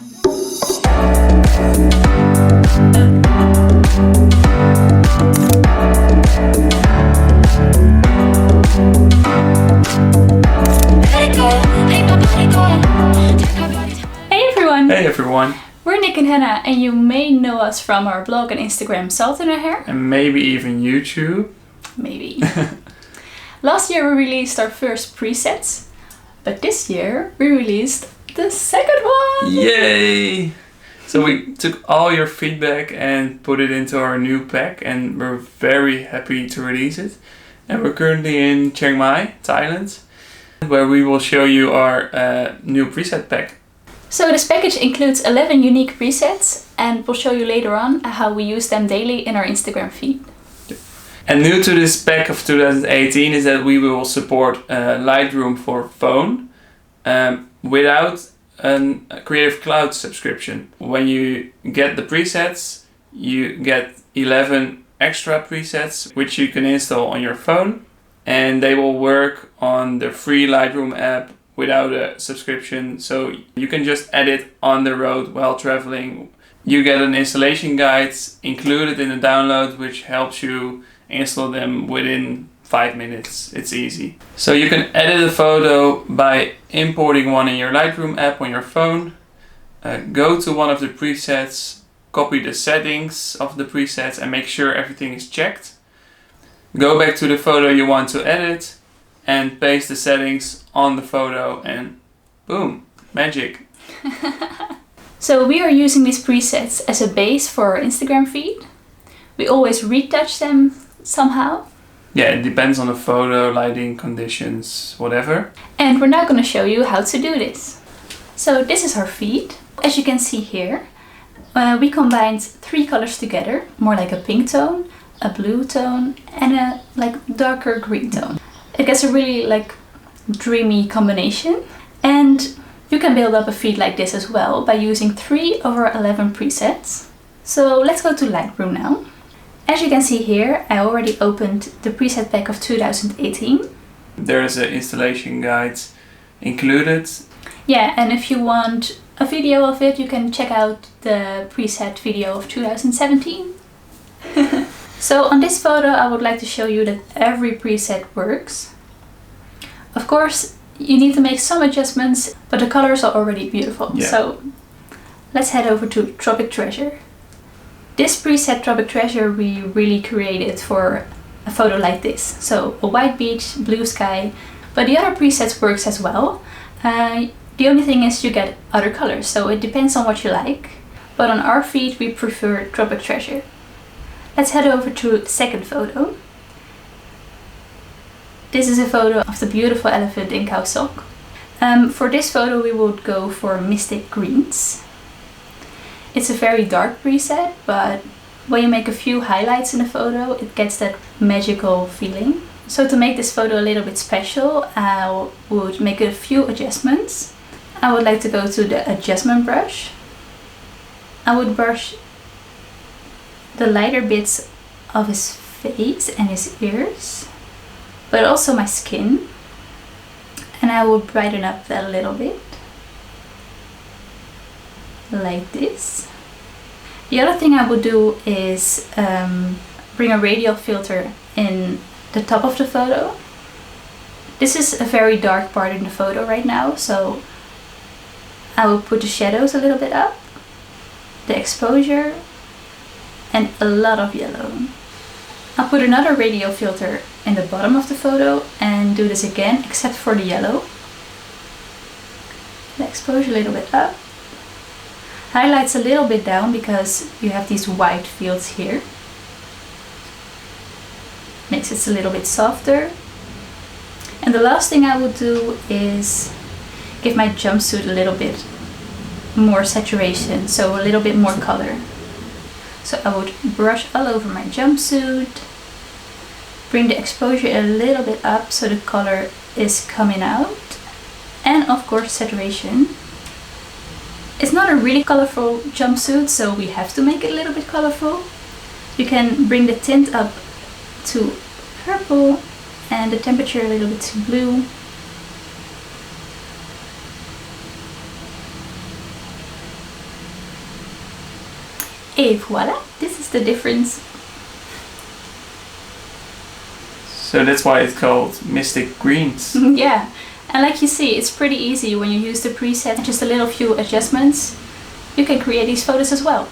Hey everyone! We're Nick and Hannah, and you may know us from our blog and Instagram Salt in Our Hair. And maybe even YouTube. Maybe. Last year we released our first presets, but this year we released the second one! Yay! So we took all your feedback and put it into our new pack, and we're very happy to release it. And we're currently in Chiang Mai, Thailand, where we will show you our new preset pack. So this package includes 11 unique presets, and we'll show you later on how we use them daily in our Instagram feed. And new to this pack of 2018 is that we will support Lightroom for phone without a Creative Cloud subscription. When you get the presets, you get 11 extra presets which you can install on your phone, and they will work on the free Lightroom app without a subscription, so you can just edit on the road while traveling. You get an installation guide included in the download, which helps you install them within 5 minutes. It's easy. So you can edit a photo by importing one in your Lightroom app on your phone. Go to one of the presets, copy the settings of the presets and make sure everything is checked. Go back to the photo you want to edit and paste the settings on the photo, and boom, magic. So we are using these presets as a base for our Instagram feed. We always retouch them somehow. Yeah, it depends on the photo, lighting, conditions, whatever. And we're now going to show you how to do this. So this is our feed. As you can see here, we combined 3 colors together, more like a pink tone, a blue tone, and a darker green tone. It gets a really dreamy combination, and you can build up a feed like this as well by using 3 over 11 presets. So let's go to Lightroom now. As you can see here, I already opened the preset pack of 2018. There is an installation guide included. Yeah, and if you want a video of it, you can check out the preset video of 2017. So on this photo I would like to show you that every preset works. Of course you need to make some adjustments, but the colors are already beautiful. Yeah. So let's head over to Tropic Treasure. This preset Tropic Treasure we really created for a photo like this. So a white beach, blue sky, but the other presets works as well. The only thing is you get other colors, so it depends on what you like. But on our feed we prefer Tropic Treasure. Let's head over to the second photo. This is a photo of the beautiful elephant in Khao Sok. For this photo we would go for Mystic Greens. It's a very dark preset, but when you make a few highlights in the photo, it gets that magical feeling. So to make this photo a little bit special, I would make a few adjustments. I would like to go to the adjustment brush. I would brush the lighter bits of his face and his ears, but also my skin, and I will brighten up that a little bit, like this. The other thing I would do is bring a radial filter in the top of the photo. This is a very dark part in the photo right now, so I will put the shadows a little bit up, the exposure, and a lot of yellow. I'll put another radial filter in the bottom of the photo and do this again, except for the yellow. The exposure a little bit up. Highlights a little bit down because you have these white fields here. Makes it a little bit softer. And the last thing I would do is give my jumpsuit a little bit more saturation, so a little bit more color. So I would brush all over my jumpsuit, bring the exposure a little bit up so the color is coming out, and of course saturation. It's not a really colorful jumpsuit, so we have to make it a little bit colorful. You can bring the tint up to purple and the temperature a little bit to blue. Et voila, this is the difference. So that's why it's called Mystic Greens. Yeah, and like you see, it's pretty easy when you use the preset and just a little few adjustments. You can create these photos as well.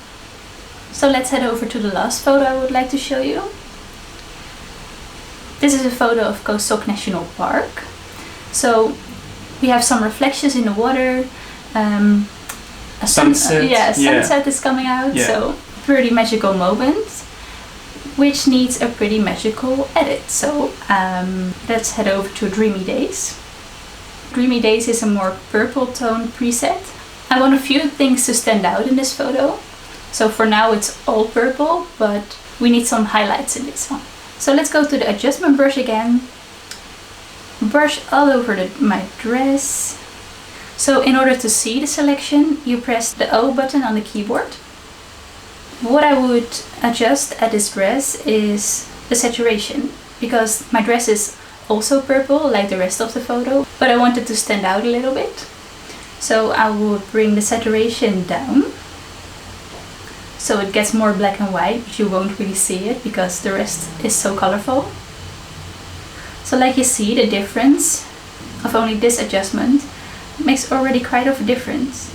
So let's head over to the last photo I would like to show you. This is a photo of Sok National Park. So we have some reflections in the water. A sunset. Sunset is coming out. Yeah. So pretty magical moment, which needs a pretty magical edit. So let's head over to Dreamy Days. Dreamy Days is a more purple tone preset. I want a few things to stand out in this photo. So for now it's all purple, but we need some highlights in this one. So let's go to the adjustment brush again. Brush all over my dress. So in order to see the selection, you press the O button on the keyboard. What I would adjust at this dress is the saturation, because my dress is also purple like the rest of the photo, but I want it to stand out a little bit. So I would bring the saturation down, so it gets more black and white, but you won't really see it because the rest is so colorful. So like you see, the difference of only this adjustment makes already quite of a difference.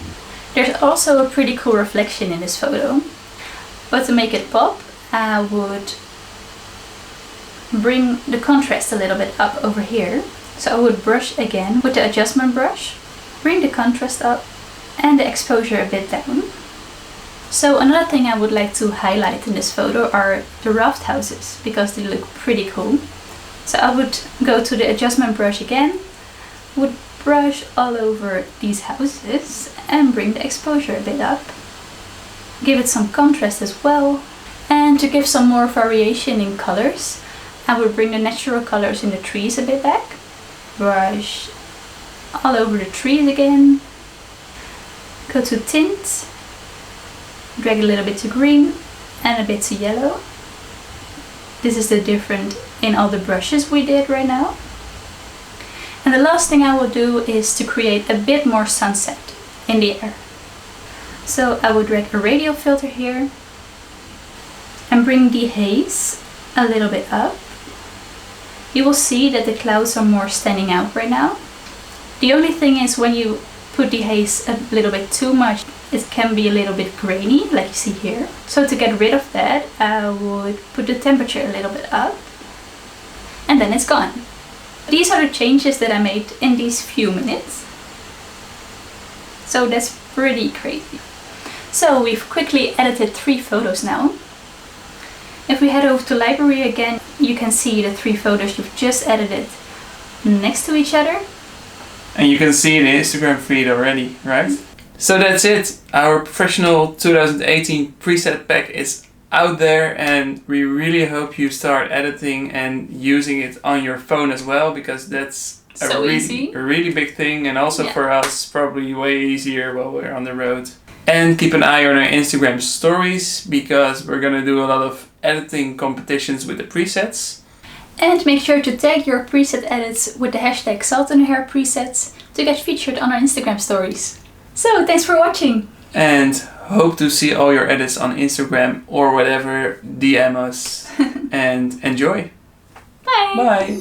There's also a pretty cool reflection in this photo, but to make it pop, I would bring the contrast a little bit up over here. So I would brush again with the adjustment brush, bring the contrast up and the exposure a bit down. So another thing I would like to highlight in this photo are the raft houses, because they look pretty cool. So I would go to the adjustment brush again, would brush all over these houses and bring the exposure a bit up. Give it some contrast as well. And to give some more variation in colors, I would bring the natural colors in the trees a bit back. Brush all over the trees again. Go to tint. Drag a little bit to green and a bit to yellow. This is the difference in all the brushes we did right now. And the last thing I will do is to create a bit more sunset in the air. So I will drag a radial filter here and bring the haze a little bit up. You will see that the clouds are more standing out right now. The only thing is, when you put the haze a little bit too much, it can be a little bit grainy, like you see here. So to get rid of that, I would put the temperature a little bit up, and then it's gone. These are the changes that I made in these few minutes. So that's pretty crazy. So we've quickly edited 3 photos now. If we head over to library again, you can see the 3 photos you've just edited next to each other. And you can see the Instagram feed already, right? So that's it. Our professional 2018 preset pack is out there, and we really hope you start editing and using it on your phone as well, because that's a really big thing, and also for us probably way easier while we're on the road. And keep an eye on our Instagram stories, because we're gonna do a lot of editing competitions with the presets. And make sure to tag your preset edits with the hashtag #SaltInHairPresets to get featured on our Instagram stories. So thanks for watching! And hope to see all your edits on Instagram or whatever. DM us and enjoy! Bye! Bye!